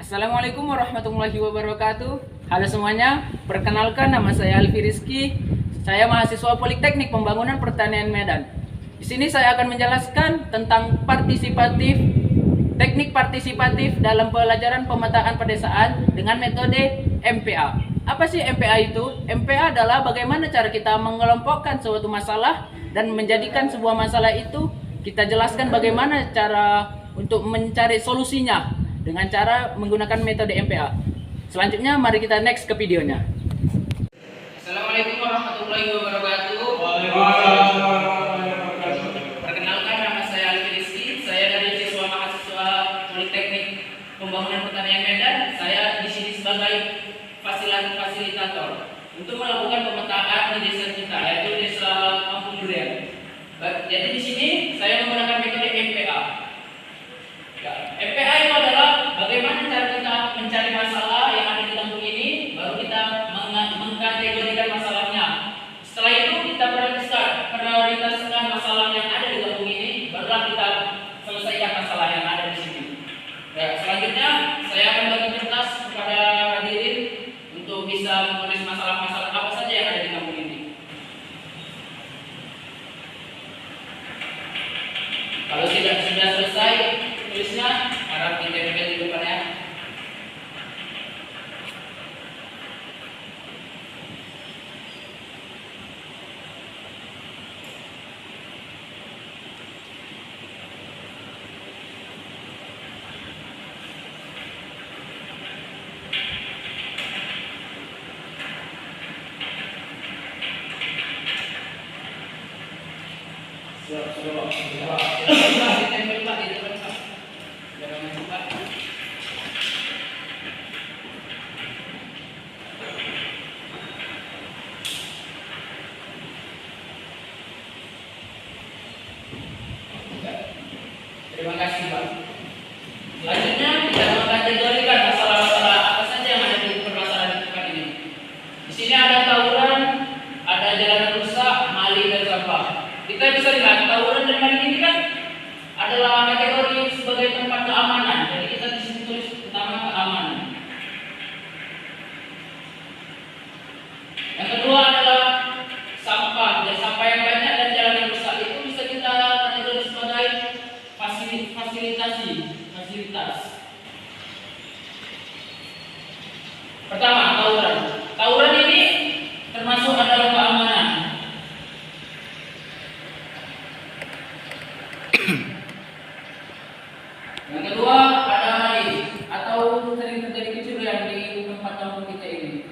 Assalamualaikum warahmatullahi wabarakatuh. Halo semuanya, perkenalkan nama saya Alfi Rizky. Saya mahasiswa Politeknik Pembangunan Pertanian Medan. Di sini saya akan menjelaskan tentang teknik partisipatif dalam pelajaran pemetaan pedesaan dengan metode MPA. Apa sih MPA itu? MPA adalah bagaimana cara kita mengelompokkan suatu masalah dan menjadikan sebuah masalah itu kita jelaskan bagaimana cara untuk mencari solusinya dengan cara menggunakan metode MPA. Selanjutnya mari kita next ke videonya. Assalamualaikum warahmatullahi wabarakatuh. Perkenalkan, nama saya Alfi Rizky. Saya dari siswa mahasiswa Politeknik Pembangunan Pertanian Medan. Saya di sini sebagai fasilitator untuk melakukan pemetaan di desa kita, yaitu Desa Kampung Durian. Jadi di sini saya menggunakan metode MPA. MPA itu adalah bagaimana cara kita mencari masalah yang ada di kampung ini, baru kita mengkategorikan masalahnya. Setelah itu kita prioritaskan masalah yang ada di kampung ini, barulah kita selesaikan masalah yang ada di sini. Selanjutnya saya akan bagi kertas kepada hadirin untuk bisa menulis masalah-masalah apa saja yang ada di kampung ini. Kalau sudah selesai tulisnya, harap ditempel di depannya. Ditempel Pak di depan Pak. Jangan macam Pak. Terima kasih Pak. Selanjutnya kita mengkategorikan masalah-masalah apa saja yang ada di permasalahan di tempat ini. Di sini ada tawuran, ada jalan rusak, maling dan sampah. Kita bisa lihat tawuran dan maling ini kan adalah kategori sebagai tempat keamanan. Jadi kita di sini tulis pertama keamanan. Yang kedua adalah sampah. Dan sampah yang banyak dan jalan yang rusak itu bisa kita kategori sebagai fasilitas. Pertama, tawuran. Tawuran ini termasuk adalah keamanan. Yang kedua ada maling atau sering terjadi kecurian di tempat kampung kita ini.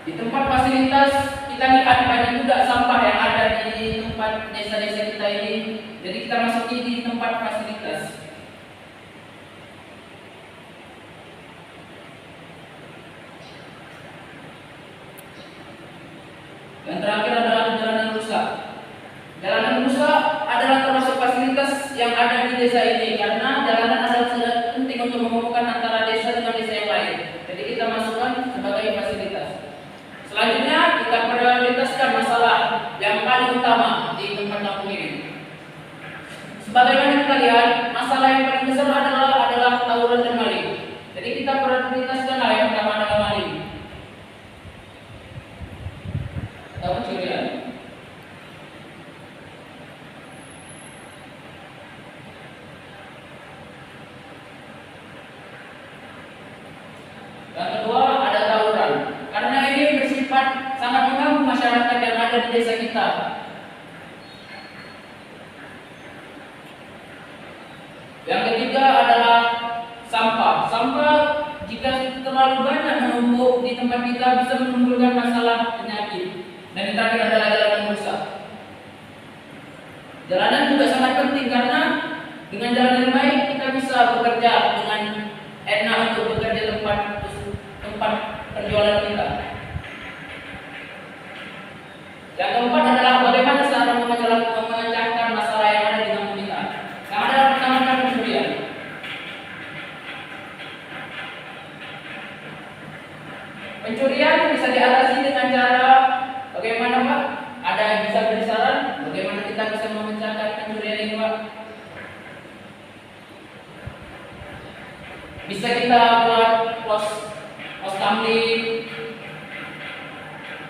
Di tempat fasilitas kita lihat banyak juga sampah yang ada di tempat desa-desa kita ini. Jadi kita masuki di tempat fasilitas. Yang terakhir adalah jalanan rusak. Jalanan rusak adalah termasuk fasilitas yang ada di desa ini karena jalanan adalah sangat penting untuk menghubungkan antara desa dengan desa yang lain. Jadi kita masukkan sebagai fasilitas. Selanjutnya kita prioritaskan masalah yang paling utama di tempat kampung ini. Sebagaimana kita lihat, masalah yang paling besar adalah tawuran dan maling. Jadi kita prioritaskanlah yang pertama adalah maling atau pencurian. Yang kedua ada tawuran, karena ini bersifat sangat mengganggu masyarakat yang ada di desa kita. Yang ketiga adalah sampah. Sampah jika terlalu banyak menumpuk di tempat kita bisa menimbulkan masalah penyakit. Dan yang terakhir adalah jalanan rusak. Jalanan juga sangat penting karena dengan jalan yang baik kita bisa bekerja dengan enak untuk bekerja tempat penjualan kita. Yang keempat adalah bagaimana cara memecahkan masalah yang ada di kampung kita. Yang adalah pertama pencurian. Pencurian bisa diatasi dengan cara bagaimana Pak? Ada yang bisa beri saran bagaimana kita bisa memecahkan pencurian ini Pak? Bisa kita buat pos kamling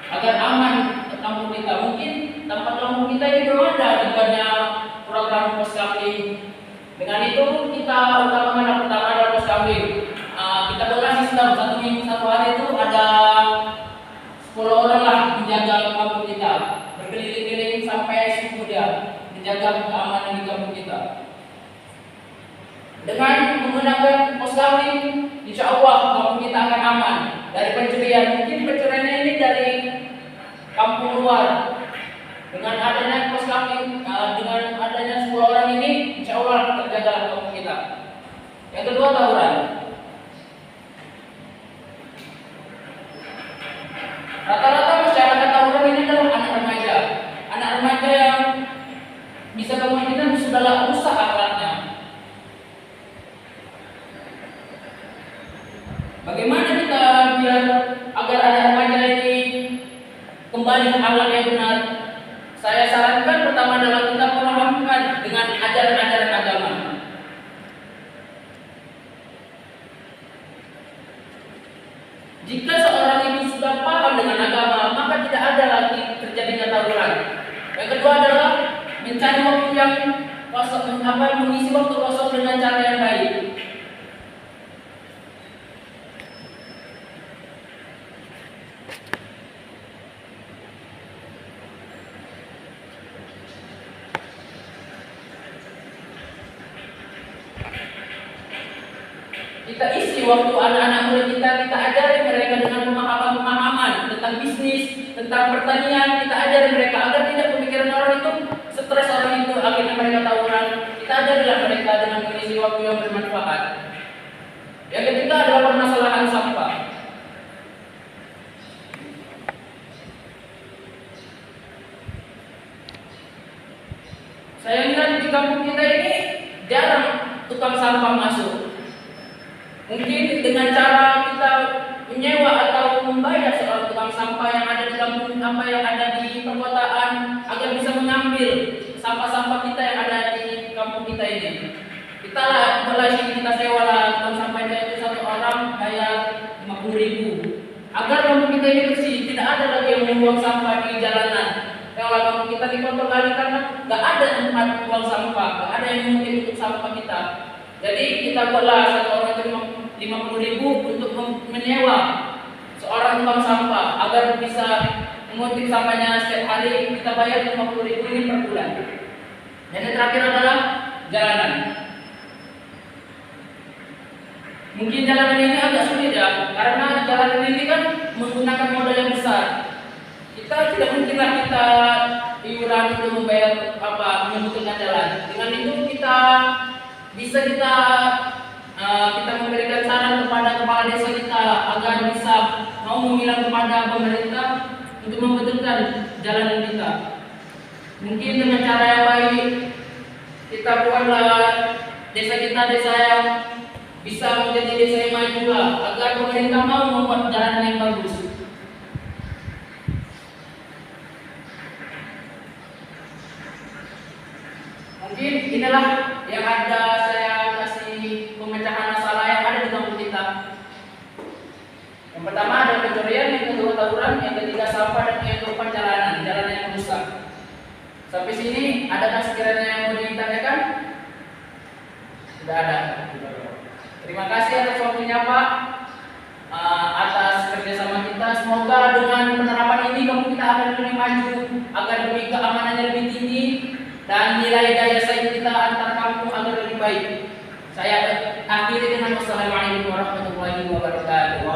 agar aman ke kampung kita. Mungkin tempat kampung kita ini belum ada adanya program pos kamling. Dengan itu kita utamakan yang pertama adalah pos kamling. Kita buatlah sistem 1 minggu 1 hari itu ada 10 orang lah menjaga kampung kita, berkeliling-keliling sampai subuh dia menjaga keamanan di kampung kita. Dengan menggunakan pos kamling, insya Allah kampung kita akan aman dari pencurian. Mungkin pencuriannya ini dari kampung luar. Dengan adanya pos kamling, dengan adanya 10 orang ini, insya Allah terjaga kampung kita. Yang kedua, tawuran. Rata-rata masyarakat tawuran ini adalah anak remaja. Anak remaja yang bisa kemungkinan sudah rusak akhlaknya. Bagaimana kita biar agar anak remaja ini kembali ke akhlak yang benar? Saya sarankan pertama adalah kita pemahamkan dengan ajaran-ajaran agama. Jika seorang itu sudah paham dengan agama, maka tidak ada lagi terjadinya tawuran. Yang kedua adalah mencari waktu yang kosong, mengisi waktu kosong dengan cara yang baik. Kita isi waktu anak-anak muda kita ajari mereka dengan pemahaman-pemahaman tentang bisnis, tentang pertanian. Kita ajari mereka agar tidak pemikiran orang itu stres, orang itu akhirnya mereka tawuran. Kita ajarilah mereka dengan mengisi waktu yang bermanfaat. Yang ketiga adalah permasalahan sampah. Saya lihat di kampung kita ini jarang tukang sampah masuk. Mungkin dengan cara kita menyewa atau membayar seorang tukang sampah yang ada di kampung, yang ada di perkotaan, agar bisa mengambil sampah-sampah kita yang ada di kampung kita ini. Kita lah kita sewa lah tukang sampahnya itu 1 orang bayar 50.000. Agar kampung kita ini bersih, tidak ada lagi yang membuang sampah di jalanan. Kalau kampung kita dikotor lagi karena nggak ada tempat buang sampah, nggak ada yang mungkin untuk sampah kita. Jadi kita buatlah 1 orang itu 50.000 untuk menyewa seorang tukang sampah agar bisa menguntit sampahnya setiap hari. Kita bayar 50.000 ini per bulan. Dan yang terakhir adalah jalanan. Mungkin jalanan ini agak sulit ya, karena jalanan ini kan menggunakan modal yang besar. Kita tidak mungkinlah kita iuran untuk membayar menyebutkan jalan. Dengan itu kita memberikan saran kepada kepala desa kita agar bisa mau memilah kepada pemerintah untuk membetulkan jalanan kita. Mungkin dengan cara yang baik kita buatlah desa kita desa yang bisa menjadi desa yang maju lah, agar pemerintah mau membuat jalan yang bagus. Mungkin inilah yang ada saya kasih pemecahan masalah yang ada di kampung kita. Yang pertama ada pencurian, yang kedua tawuran, yang ketiga sampah, dan yang keempat jalanan yang rusak. Sampai sini adakah sekiranya yang mau ditanyakan? Sudah ada. Terima kasih atas waktunya Pak, atas kerjasama kita. Semoga dengan penerapan ini kampung kita akan lebih maju, agar demi keamanannya lebih tinggi dan nilai daya saing kita antar kampung agar lebih baik. Saya akhiri dengan wassalamualaikum warahmatullahi wabarakatuh.